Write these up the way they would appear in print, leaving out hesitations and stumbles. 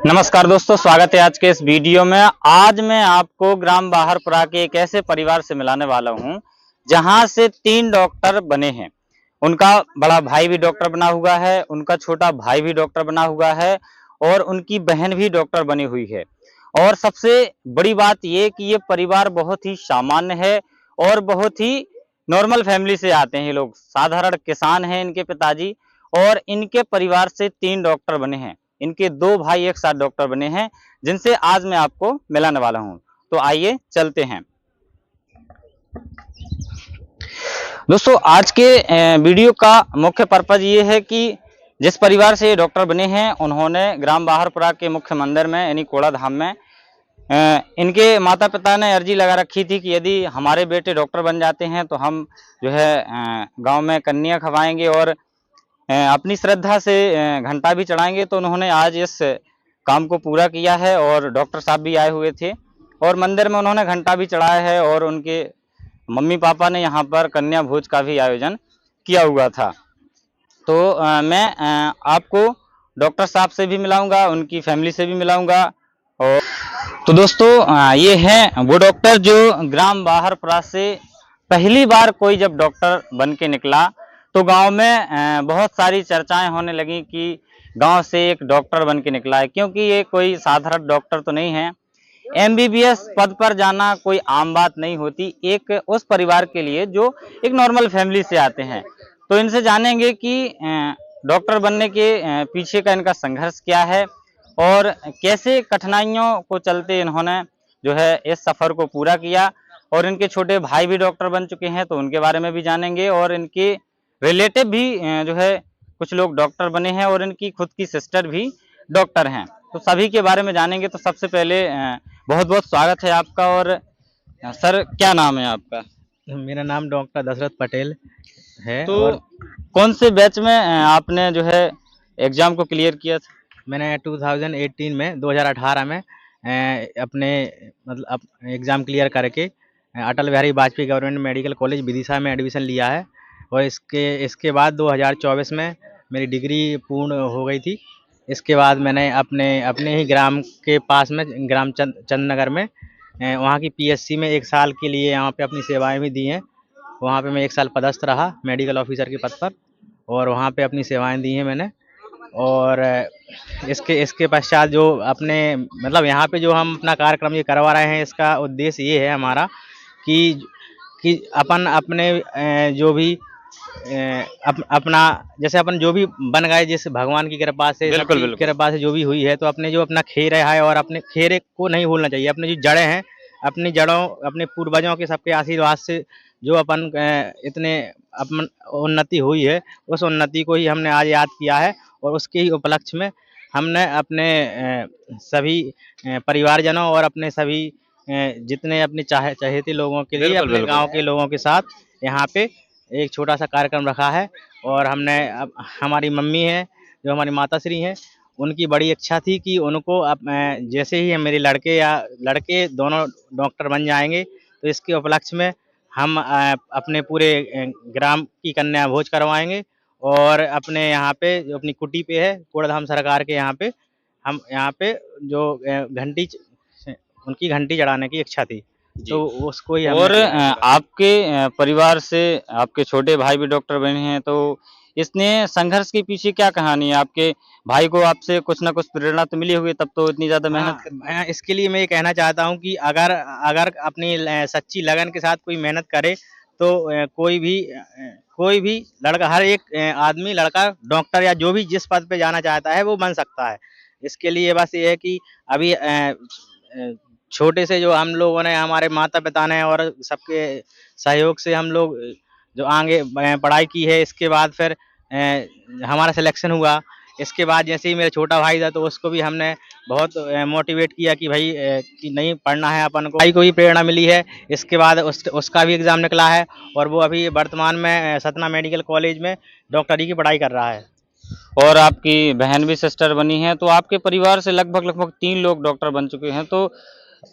नमस्कार दोस्तों, स्वागत है आज के इस वीडियो में। आज मैं आपको ग्राम बाहरपुरा के एक ऐसे परिवार से मिलाने वाला हूं जहां से 3 डॉक्टर बने हैं। उनका बड़ा भाई भी डॉक्टर बना हुआ है, उनका छोटा भाई भी डॉक्टर बना हुआ है और उनकी बहन भी डॉक्टर बनी हुई है। और सबसे बड़ी बात ये कि ये परिवार बहुत ही सामान्य है और बहुत ही नॉर्मल फैमिली से आते हैं। ये लोग साधारण किसान हैं इनके पिताजी, और इनके परिवार से 3 डॉक्टर बने हैं। इनके 2 भाई एक साथ डॉक्टर बने हैं, जिनसे आज मैं आपको मिलाने वाला हूं। तो आइए चलते हैं। दोस्तों, आज के वीडियो का मुख्य पर्पज ये है कि जिस परिवार से ये डॉक्टर बने हैं, उन्होंने ग्राम बाहरपुरा के मुख्य मंदिर में यानी कोड़ा धाम में इनके माता पिता ने अर्जी लगा रखी थी कि यदि हमारे बेटे डॉक्टर बन जाते हैं तो हम जो है गांव में कन्या खवाएंगे और अपनी श्रद्धा से घंटा भी चढ़ाएंगे। तो उन्होंने आज इस काम को पूरा किया है और डॉक्टर साहब भी आए हुए थे और मंदिर में उन्होंने घंटा भी चढ़ाया है और उनके मम्मी पापा ने यहाँ पर कन्या भोज का भी आयोजन किया हुआ था। तो मैं आपको डॉक्टर साहब से भी मिलाऊंगा, उनकी फैमिली से भी मिलाऊंगा। और तो दोस्तों, ये हैं वो डॉक्टर जो ग्राम बाहरपुरा से पहली बार कोई जब डॉक्टर बन के निकला तो गांव में बहुत सारी चर्चाएं होने लगी कि गांव से एक डॉक्टर बन के निकला है, क्योंकि ये कोई साधारण डॉक्टर तो नहीं है। एमबीबीएस पद पर जाना कोई आम बात नहीं होती एक उस परिवार के लिए जो एक नॉर्मल फैमिली से आते हैं। तो इनसे जानेंगे कि डॉक्टर बनने के पीछे का इनका संघर्ष क्या है और कैसे कठिनाइयों को चलते इन्होंने जो है इस सफर को पूरा किया। और इनके छोटे भाई भी डॉक्टर बन चुके हैं तो उनके बारे में भी जानेंगे, और इनके रिलेटिव भी जो है कुछ लोग डॉक्टर बने हैं और इनकी खुद की सिस्टर भी डॉक्टर हैं। तो सभी के बारे में जानेंगे। तो सबसे पहले बहुत बहुत स्वागत है आपका। और सर, क्या नाम है आपका? मेरा नाम डॉक्टर दशरथ पटेल है। तो और कौन से बैच में आपने जो है एग्जाम को क्लियर किया था? मैंने 2018 में 2018 में अपने मतलब एग्ज़ाम क्लियर करके Atal Bihari Vajpayee government medical college Vidisha में एडमिशन लिया है। और इसके बाद 2024 में मेरी डिग्री पूर्ण हो गई थी। इसके बाद मैंने अपने अपने ही ग्राम के पास में ग्राम चंद नगर में वहाँ की पीएचसी में 1 साल के लिए यहाँ पे अपनी सेवाएं भी दी हैं। वहाँ पे मैं 1 साल पदस्थ रहा मेडिकल ऑफिसर के पद पर, और वहाँ पे अपनी सेवाएं दी हैं मैंने। और इसके इसके पश्चात जो अपने मतलब यहाँ पे जो हम अपना कार्यक्रम ये करवा रहे हैं, इसका उद्देश्य ये है हमारा कि अपन अपने जो भी अपना जैसे अपन जो भी बन गए, जिस भगवान की कृपा से, बिल्कुल सबकी बिल्कुल। कृपा से जो भी हुई है, तो अपने जो अपना खेर है और अपने खेरे को नहीं भूलना चाहिए। अपने जो जड़ें हैं, अपनी जड़ों, अपने पूर्वजों के सबके आशीर्वाद से जो अपन इतने अपन उन्नति हुई है, उस उन्नति को ही हमने आज याद किया है। और उसके ही उपलक्ष्य में हमने अपने सभी परिवारजनों और अपने सभी जितने अपने चहेते लोगों के लिए, बिल्कुल अपने बिल्कुल। गांव के लोगों के साथ यहाँ पे एक छोटा सा कार्यक्रम रखा है। और हमने हमारी मम्मी है, जो हमारी माताश्री हैं, उनकी बड़ी इच्छा थी कि उनको जैसे ही मेरे लड़के या लड़के दोनों डॉक्टर बन जाएंगे, तो इसके उपलक्ष्य में हम अपने पूरे ग्राम की कन्या भोज करवाएंगे। और अपने यहाँ पे जो अपनी कुटी पे है, कूड़ाधाम सरकार के यहाँ पे, हम यहाँ पे जो उनकी घंटी चढ़ाने की इच्छा थी, जी। तो उसको ही हमने और किया है पूरा। आपके परिवार से आपके छोटे भाई भी डॉक्टर बने हैं, तो इसने संघर्ष के पीछे क्या कहानी है? आपके भाई को आपसे कुछ ना कुछ प्रेरणा तो मिली होगी, तब तो इतनी ज्यादा मेहनत हाँ, कर। मैं इसके लिए मैं ये कहना चाहता हूँ कि अगर अगर अपनी सच्ची लगन के साथ कोई मेहनत करे, तो कोई भी लड़का, हर एक आदमी, लड़का डॉक्टर या जो भी जिस पद पे जाना चाहता है वो बन सकता है। इसके लिए बस ये है कि अभी छोटे से जो हम लोगों ने, हमारे माता पिता ने और सबके सहयोग से हम लोग जो आगे पढ़ाई की है। इसके बाद फिर हमारा सिलेक्शन हुआ। इसके बाद जैसे ही मेरा छोटा भाई था, तो उसको भी हमने बहुत मोटिवेट किया कि भाई कि नहीं, पढ़ना है अपन को। भाई को भी प्रेरणा मिली है। इसके बाद उसका भी एग्ज़ाम निकला है और वो अभी वर्तमान में सतना मेडिकल कॉलेज में डॉक्टरी की पढ़ाई कर रहा है। और आपकी बहन भी सिस्टर बनी है, तो आपके परिवार से लगभग लगभग 3 लोग डॉक्टर बन चुके हैं। तो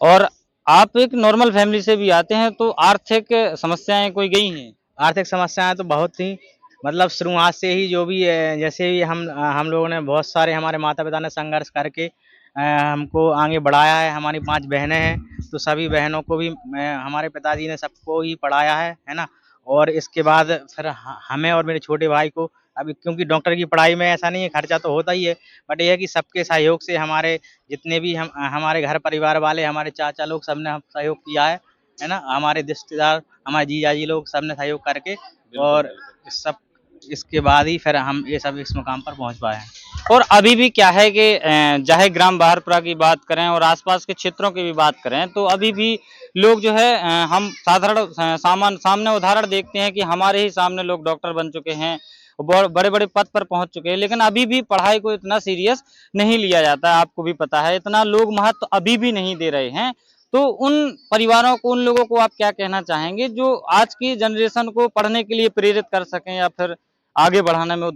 और आप एक नॉर्मल फैमिली से भी आते हैं, तो आर्थिक समस्याएं कोई गई हैं? आर्थिक समस्याएँ तो बहुत थी। मतलब शुरुआत से ही जो भी जैसे ही हम लोगों ने बहुत सारे, हमारे माता-पिता ने संघर्ष करके हमको आगे बढ़ाया है। हमारी 5 बहनें हैं, तो सभी बहनों को भी हमारे पिताजी ने सबको ही पढ़ाया है ना। और इसके बाद फिर हमें और मेरे छोटे भाई को, अभी क्योंकि डॉक्टर की पढ़ाई में ऐसा नहीं है, खर्चा तो होता ही है, बट ये है कि सबके सहयोग से हमारे जितने भी हमारे घर परिवार वाले, हमारे चाचा लोग, सबने हम सहयोग किया है ना। हमारे रिश्तेदार, हमारे जीजा जी लोग, सबने सहयोग करके, और सब इसके बाद ही फिर हम ये सब इस मुकाम पर पहुंच पाए हैं। और अभी भी क्या है कि चाहे ग्राम बाहरपुरा की बात करें और आसपास के क्षेत्रों की भी बात करें, तो अभी भी लोग जो है हम साधारण सामने उदाहरण देखते हैं कि हमारे ही सामने लोग डॉक्टर बन चुके हैं, बड़े बड़े पद पर पहुंच चुके हैं, लेकिन अभी भी पढ़ाई को इतना सीरियस नहीं लिया जाता है। आपको भी पता है, इतना लोग महत्व अभी भी नहीं दे रहे हैं। तो उन परिवारों को, उन लोगों को आप क्या कहना चाहेंगे जो आज की जनरेशन को पढ़ने के लिए प्रेरित कर सकें या फिर आगे बढ़ाने में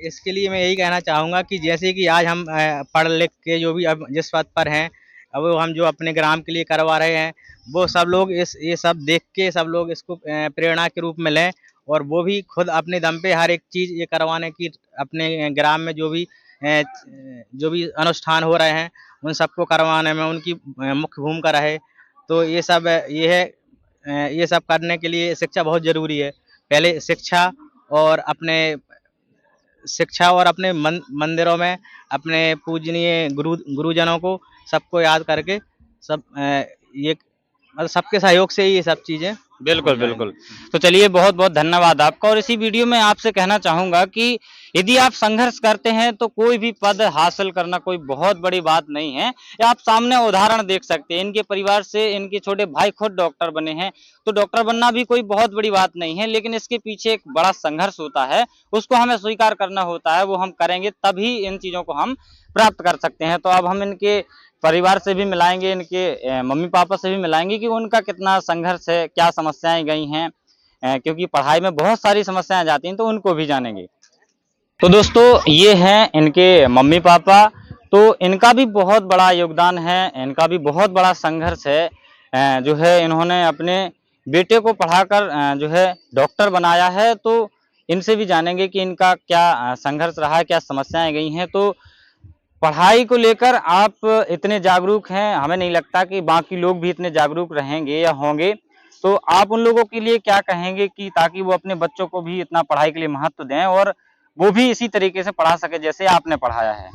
इसके लिए मैं यही कहना चाहूँगा कि जैसे कि आज हम पढ़ लिख के जो भी अब जिस पद पर हैं, अब वो हम जो अपने ग्राम के लिए करवा रहे हैं, वो सब लोग ये सब देख के सब लोग इसको प्रेरणा के रूप में लें, और वो भी खुद अपने दम पे हर एक चीज़ ये करवाने की, अपने ग्राम में जो भी अनुष्ठान हो रहे हैं, उन सबको करवाने में उनकी मुख्य भूमिका रहे। तो ये सब ये सब करने के लिए शिक्षा बहुत ज़रूरी है। पहले शिक्षा और अपने मंदिरों में अपने पूजनीय गुरुजनों को सबको याद करके सब ये मतलब सबके सहयोग से ही ये सब चीज़ें बिल्कुल बिल्कुल। तो चलिए, बहुत बहुत धन्यवाद आपका। और इसी वीडियो में आपसे कहना चाहूंगा कि यदि आप संघर्ष करते हैं तो कोई भी पद हासिल करना कोई बहुत बड़ी बात नहीं है। या आप सामने उदाहरण देख सकते हैं, इनके परिवार से इनके छोटे भाई खुद डॉक्टर बने हैं, तो डॉक्टर बनना भी कोई बहुत बड़ी बात नहीं है, लेकिन इसके पीछे एक बड़ा संघर्ष होता है, उसको हमें स्वीकार करना होता है। वो हम करेंगे तभी इन चीजों को हम प्राप्त कर सकते हैं। तो अब हम इनके परिवार से भी मिलाएंगे, इनके मम्मी पापा से भी मिलाएंगे कि उनका कितना संघर्ष है, क्या समस्याएं गई हैं, क्योंकि पढ़ाई में बहुत सारी समस्याएं जाती हैं, तो उनको भी जानेंगे। तो दोस्तों, ये हैं इनके मम्मी पापा। तो इनका भी बहुत बड़ा योगदान है, इनका भी बहुत बड़ा संघर्ष है। जो है इन्होंने अपने बेटे को पढ़ाकर जो है डॉक्टर बनाया है। तो इनसे भी जानेंगे कि इनका क्या संघर्ष रहा है, क्या समस्याएं गई हैं। तो पढ़ाई को लेकर आप इतने जागरूक हैं, हमें नहीं लगता कि बाकी लोग भी इतने जागरूक रहेंगे या होंगे। तो आप उन लोगों के लिए क्या कहेंगे कि ताकि वो अपने बच्चों को भी इतना पढ़ाई के लिए महत्व दें और वो भी इसी तरीके से पढ़ा सके जैसे आपने पढ़ाया है?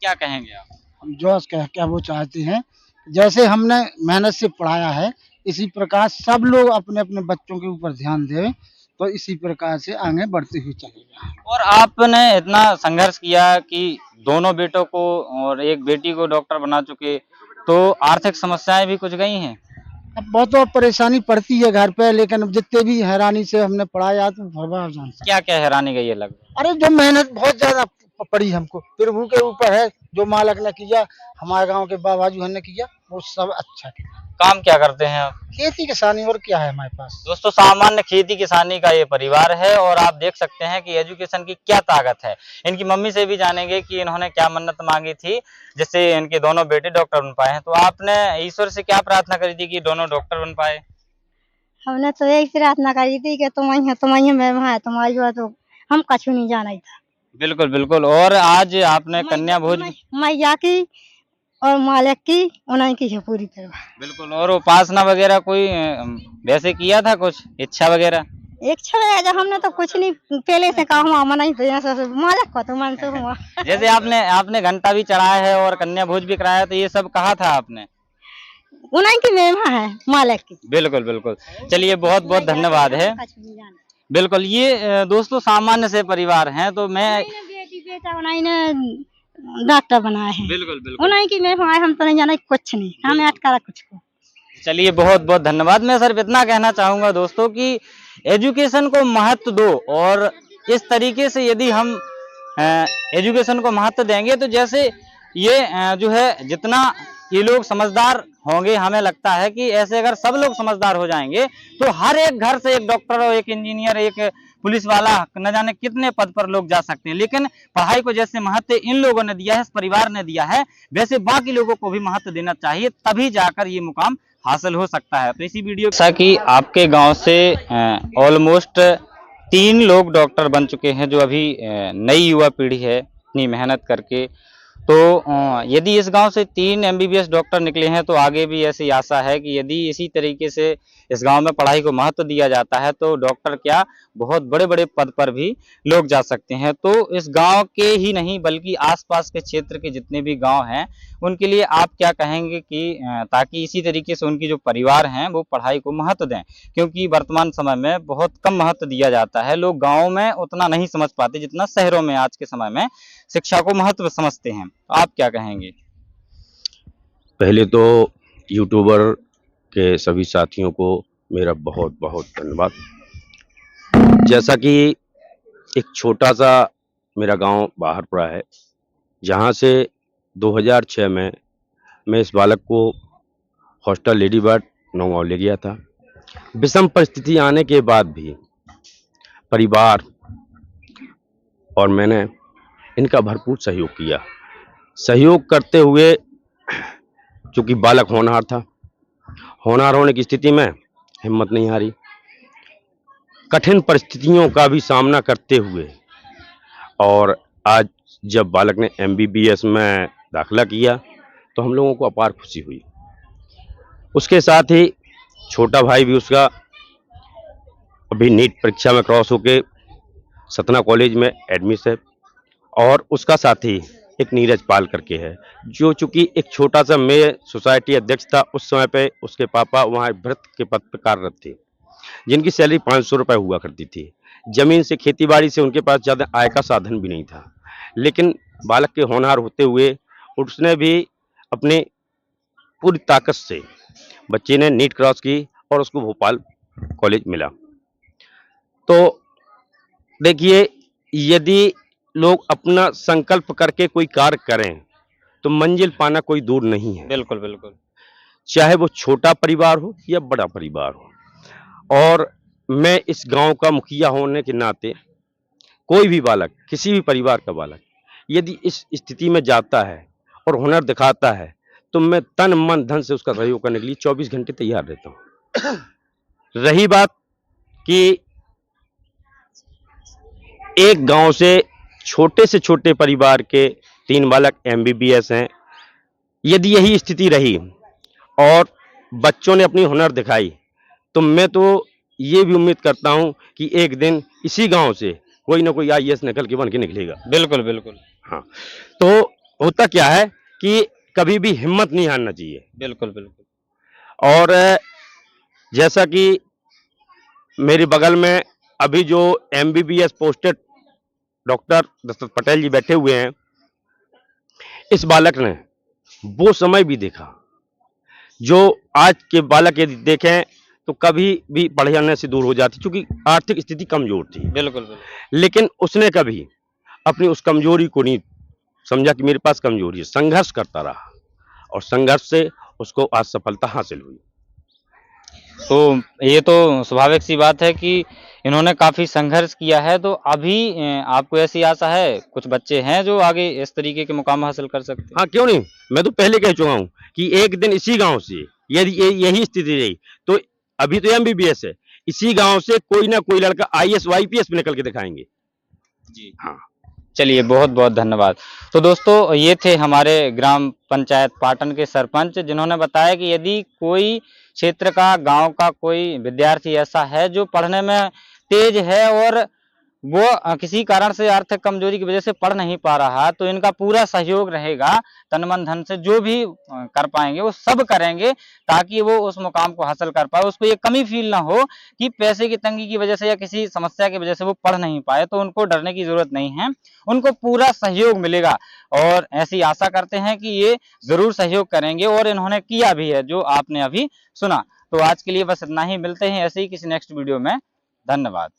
क्या कहेंगे आप? हम जो क्या वो चाहते हैं, जैसे हमने मेहनत से पढ़ाया है, इसी प्रकार सब लोग अपने अपने बच्चों के ऊपर ध्यान दें, तो इसी प्रकार से आगे बढ़ते हुए चलेगा। और आपने इतना संघर्ष किया कि दोनों बेटों को और एक बेटी को डॉक्टर बना चुके, तो आर्थिक समस्याएं भी कुछ गई हैं? अब बहुत और परेशानी पड़ती है घर पे, लेकिन अब जितने भी हैरानी से हमने पढ़ाया तो भगवान जानता है। क्या क्या हैरानी गई है लगभग? अरे जो मेहनत बहुत ज्यादा पड़ी हमको, प्रभु के ऊपर है, जो मालक ने किया, हमारे गांव के बाबा जी ने किया, वो सब अच्छा किया। काम क्या करते हैं आप? खेती किसानी और क्या है हमारे पास। दोस्तों, सामान्य खेती किसानी का ये परिवार है और आप देख सकते हैं कि एजुकेशन की क्या ताकत है। इनकी मम्मी से भी जानेंगे कि इन्होंने क्या मन्नत मांगी थी जिससे इनके दोनों बेटे डॉक्टर बन पाए हैं। तो आपने ईश्वर से क्या प्रार्थना करी थी कि दोनों डॉक्टर बन पाए? हमने तो यही प्रार्थना करी थी कि तुम्हारी महिमा है, तुम्हारी बात तो हम कछु नहीं जाना था। बिल्कुल बिल्कुल। और आज आपने कन्या भोज मैया की और मालिक की, उन्हीं की है पूरी तरह। बिल्कुल। और उपासना वगैरह कोई वैसे किया था, कुछ इच्छा वगैरह? इच्छा है हमने तो कुछ नहीं पहले से कहा हुआ, मना ही मालिक को तो मन तो हुआ। जैसे आपने घंटा भी चढ़ाया है और कन्या भोज भी कराया, तो ये सब कहा था आपने? उन्हीं की महिमा है, मालिक की। बिल्कुल बिल्कुल। चलिए, बहुत बहुत धन्यवाद है। बिल्कुल, ये दोस्तों सामान्य से परिवार हैं, तो मैं बेटी बेटा उन्हीं ने डॉक्टर बनाए हैं। बिल्कुल बिल्कुल। उन्हीं की महिमा है, हम तो नहीं जाना कुछ नहीं, हमें अटका कुछ को। चलिए, बहुत बहुत धन्यवाद। मैं सिर्फ इतना कहना चाहूंगा दोस्तों कि एजुकेशन को महत्व दो, और इस तरीके से यदि हम एजुकेशन को महत्व देंगे तो जैसे ये जो है जितना ये लोग समझदार होंगे, हमें लगता है कि ऐसे अगर सब लोग समझदार हो जाएंगे तो हर एक घर से एक डॉक्टर और एक इंजीनियर, एक पुलिस वाला, न जाने कितने पद पर लोग जा सकते हैं। लेकिन पढ़ाई को जैसे महत्व इन लोगों ने दिया है, इस परिवार ने दिया है, वैसे बाकी लोगों को भी महत्व देना चाहिए, तभी जाकर ये मुकाम हासिल हो सकता है। तो इसी वीडियो जैसा कि आपके गांव से ऑलमोस्ट 3 लोग डॉक्टर बन चुके हैं, जो अभी नई युवा पीढ़ी है इतनी मेहनत करके। तो यदि इस गांव से 3 एमबीबीएस डॉक्टर निकले हैं तो आगे भी ऐसी आशा है कि यदि इसी तरीके से इस गांव में पढ़ाई को महत्व दिया जाता है तो डॉक्टर क्या बहुत बड़े बड़े पद पर भी लोग जा सकते हैं। तो इस गांव के ही नहीं बल्कि आसपास के क्षेत्र के जितने भी गांव हैं उनके लिए आप क्या कहेंगे कि ताकि इसी तरीके से उनकी जो परिवार हैं वो पढ़ाई को महत्व दें, क्योंकि वर्तमान समय में बहुत कम महत्व दिया जाता है। लोग गाँव में उतना नहीं समझ पाते जितना शहरों में आज के समय में शिक्षा को महत्व समझते हैं। आप क्या कहेंगे? पहले तो यूट्यूबर के सभी साथियों को मेरा बहुत बहुत धन्यवाद। जैसा कि एक छोटा सा मेरा गांव बाहरपुरा है, जहां से 2006 में मैं इस बालक को हॉस्टल लेडी बर्ड नौगांव ले गया था। विषम परिस्थिति आने के बाद भी परिवार और मैंने इनका भरपूर सहयोग किया। सहयोग करते हुए चूँकि बालक होनहार था, होनहार होने की स्थिति में हिम्मत नहीं हारी। कठिन परिस्थितियों का भी सामना करते हुए और आज जब बालक ने एमबीबीएस में दाखिला किया तो हम लोगों को अपार खुशी हुई। उसके साथ ही छोटा भाई भी उसका अभी नीट परीक्षा में क्रॉस होके सतना कॉलेज में एडमिशन है, और उसका साथी एक नीरज पाल करके है, जो चूंकि एक छोटा सा मैं सोसाइटी अध्यक्ष था उस समय पे। उसके पापा वहाँ भृत्य के पद पर कार्यरत थे, जिनकी सैलरी 500 रुपये हुआ करती थी। जमीन से, खेतीबाड़ी से उनके पास ज़्यादा आय का साधन भी नहीं था, लेकिन बालक के होनहार होते हुए उसने भी अपनी पूरी ताकत से, बच्चे ने नीट क्रॉस की और उसको भोपाल कॉलेज मिला। तो देखिए, यदि लोग अपना संकल्प करके कोई कार्य करें तो मंजिल पाना कोई दूर नहीं है। बिल्कुल बिल्कुल। चाहे वो छोटा परिवार हो या बड़ा परिवार हो। और मैं इस गांव का मुखिया होने के नाते कोई भी बालक, किसी भी परिवार का बालक यदि इस स्थिति में जाता है और हुनर दिखाता है तो मैं तन मन धन से उसका सहयोग करने के लिए 24 घंटे तैयार रहता हूँ। रही बात कि एक गांव से छोटे परिवार के 3 बालक एमबीबीएस हैं, यदि यही स्थिति रही और बच्चों ने अपनी हुनर दिखाई तो मैं तो ये भी उम्मीद करता हूं कि एक दिन इसी गांव से कोई ना कोई आईएएस निकल के बन के निकलेगा। बिल्कुल बिल्कुल। हाँ, तो होता क्या है कि कभी भी हिम्मत नहीं हारना चाहिए। बिल्कुल बिल्कुल। और जैसा कि मेरे बगल में अभी जो MBBS posted doctor Dashrath Patel ji बैठे हुए हैं, इस बालक ने वो समय भी देखा जो आज के बालक यदि देखें तो कभी भी पढ़ने से दूर हो जाती, क्योंकि आर्थिक स्थिति कमजोर थी। बिल्कुल बिल्कुल। लेकिन उसने कभी अपनी उस कमजोरी को नहीं समझा कि मेरे पास कमजोरी है, संघर्ष करता रहा और संघर्ष से उसको आज सफलता हासिल हुई। तो ये तो स्वाभाविक सी बात है कि इन्होंने काफी संघर्ष किया है। तो अभी आपको ऐसी आशा है कुछ बच्चे हैं जो आगे इस तरीके के मुकाम हासिल कर सकते हैं? हाँ, क्यों नहीं। मैं तो पहले कह चुका हूँ कि एक दिन इसी गांव से यदि यही स्थिति रही तो अभी तो एमबीबीएस है, इसी गांव से कोई ना कोई लड़का आईएएस वाईपीएस में निकल के दिखाएंगे जी। हाँ, चलिए, बहुत बहुत धन्यवाद। तो दोस्तों, ये थे हमारे ग्राम पंचायत पाटन के सरपंच, जिन्होंने बताया कि यदि कोई क्षेत्र का, गांव का कोई विद्यार्थी ऐसा है जो पढ़ने में तेज है और वो किसी कारण से आर्थिक कमजोरी की वजह से पढ़ नहीं पा रहा, तो इनका पूरा सहयोग रहेगा। तन मन धन से जो भी कर पाएंगे वो सब करेंगे ताकि वो उस मुकाम को हासिल कर पाए। उसको ये कमी फील ना हो कि पैसे की तंगी की वजह से या किसी समस्या की वजह से वो पढ़ नहीं पाए। तो उनको डरने की जरूरत नहीं है, उनको पूरा सहयोग मिलेगा और ऐसी आशा करते हैं कि ये जरूर सहयोग करेंगे और इन्होंने किया भी है, जो आपने अभी सुना। तो आज के लिए बस इतना ही, मिलते हैं ऐसे ही किसी नेक्स्ट वीडियो में। धन्यवाद।